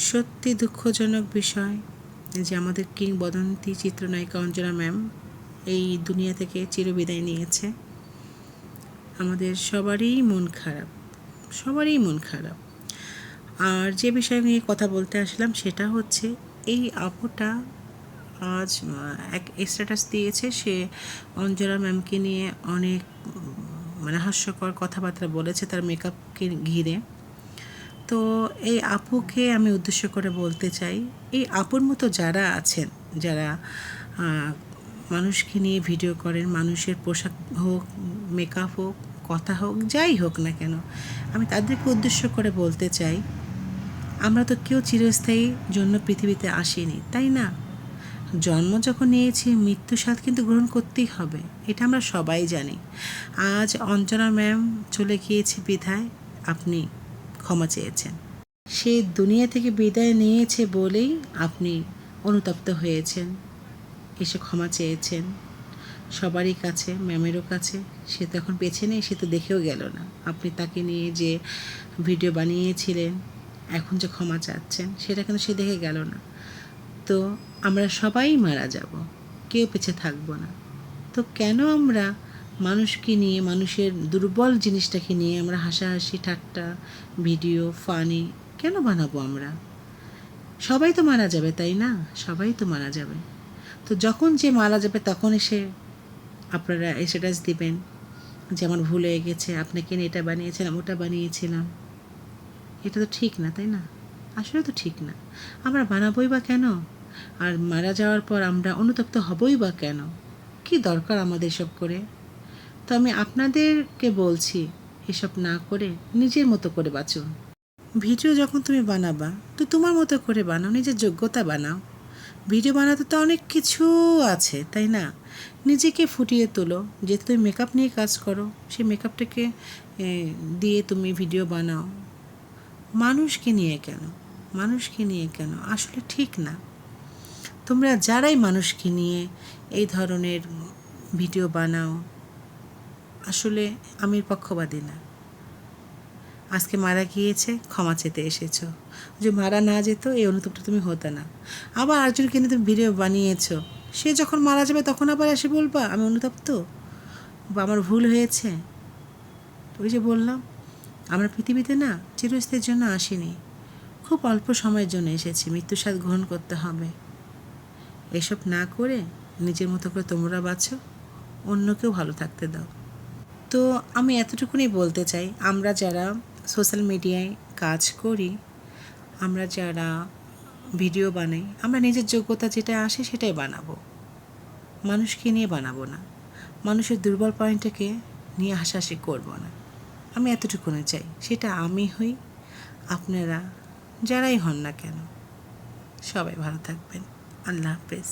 সত্যি দুঃখজনক বিষয় যে আমাদের কিংবদন্তি চিত্রনায়িকা অঞ্জনা ম্যাম এই দুনিয়া থেকে চিরবিদায় নিয়েছে। আমাদের সবারই মন খারাপ। আর যে বিষয় নিয়ে কথা বলতে আসলাম সেটা হচ্ছে এই আপুটা আজ এক স্ট্যাটাস দিয়েছে। সে অঞ্জনা ম্যামকে নিয়ে অনেক হাস্যকর কথাবার্তা বলেছে তার মেকআপকে ঘিরে। তো এই আপুকে আমি উদ্দেশ্য করে বলতে চাই, এই আপুর মতো যারা আছেন, যারা মানুষকে নিয়ে ভিডিও করেন, মানুষের পোশাক হোক, মেকআপ হোক, কথা হোক, যাই হোক না কেন, আমি তাদেরকে উদ্দেশ্য করে বলতে চাই, আমরা তো কেউ চিরস্থায়ী জন্য পৃথিবীতে আসিনি, তাই না? জন্ম যখন নিয়েছি মৃত্যু স্বাদ কিন্তু গ্রহণ করতেই হবে, এটা আমরা সবাই জানি। আজ অঞ্জনা ম্যাম চলে গিয়েছে বিধায় আপনি ক্ষমা চেয়েছেন। সে দুনিয়া থেকে বিদায় নিয়েছে বলেই আপনি অনুতপ্ত হয়েছেন, এসে ক্ষমা চেয়েছেন সবারই কাছে, ম্যামেরও কাছে। সে তো এখন বেছে নেই, সে তো দেখেও গেল না আপনি তাকে নিয়ে যে ভিডিও বানিয়েছিলেন, এখন যে ক্ষমা চাচ্ছেন সেটা কিন্তু সে দেখে গেল না। তো আমরা সবাই মারা যাব, কেউ বেঁচে থাকবো না। তো কেন আমরা মানুষকে নিয়ে, মানুষের দুর্বল জিনিসটাকে নিয়ে আমরা হাসাহাসি ঠাট্টা ভিডিও ফানি কেন বানাবো? আমরা সবাই তো মারা যাবে, তাই না? সবাই তো মারা যাবে। তো যখন যে মারা যাবে তখন এসে আপনারা স্ট্যাটাস দিবেন যে আমার ভুল হয়ে গেছে, আপনাকে নিয়ে এটা বানিয়েছিলাম, ওটা বানিয়েছিলাম। এটা তো ঠিক না, তাই না? আসলে তো ঠিক না। আমরা বানাবোই বা কেন? আর মারা যাওয়ার পর আমরা অনুতপ্ত হবই বা কেন? কি দরকার আমাদের এসব করে? তো আমি আপনাদেরকে বলছি, এসব না করে নিজের মতো করে বাঁচুন। ভিডিও যখন তুমি বানাবা তো তোমার মতো করে বানাও, নিজের যোগ্যতা বানাও। ভিডিও বানাতে তো অনেক কিছু আছে, তাই না? নিজেকে ফুটিয়ে তোলো। যেহেতু তুমি মেকআপ নিয়ে কাজ করো, সেই মেকআপটাকে দিয়ে তুমি ভিডিও বানাও। মানুষকে নিয়ে কেন? আসলে ঠিক না। তোমরা যারাই মানুষকে নিয়ে এই ধরনের ভিডিও বানাও, আসলে আমি পক্ষপাতী না। আজকে মারা গিয়েছে, ক্ষমা চেতে এসেছো। যে মারা না যেত এই অনুতাপটা তুমি হতো না। আবার আরেকজনকে নিয়ে তুমি ভিডিও বানিয়েছো, সে যখন মারা যাবে তখন আবার এসে বলবা আমি অনুতপ্ত বা আমার ভুল হয়েছে। ওই যে বললাম, আমরা পৃথিবীতে না চিরস্থায়ীর জন্য আসিনি, খুব অল্প সময়ের জন্য এসেছি, মৃত্যুর স্বাদ গ্রহণ করতে হবে। এসব না করে নিজের মতো করে তোমরা বাঁচো, অন্যকেও ভালো থাকতে দাও। তো আমি এতটুকুনি বলতে চাই, আমরা যারা সোশ্যাল মিডিয়ায় কাজ করি, আমরা যারা ভিডিও বানাই, আমরা নিজের যোগ্যতা যেটা আসে সেটাই বানাবো, মানুষকে নিয়ে বানাবো না, মানুষের দুর্বল পয়েন্টটাকে নিয়ে হাসাহাসি করবো না। আমি এতটুকুনি চাই, সেটা আমি হই, আপনারা যারাই হন না কেন, সবাই ভালো থাকবেন। আল্লাহ হাফেজ।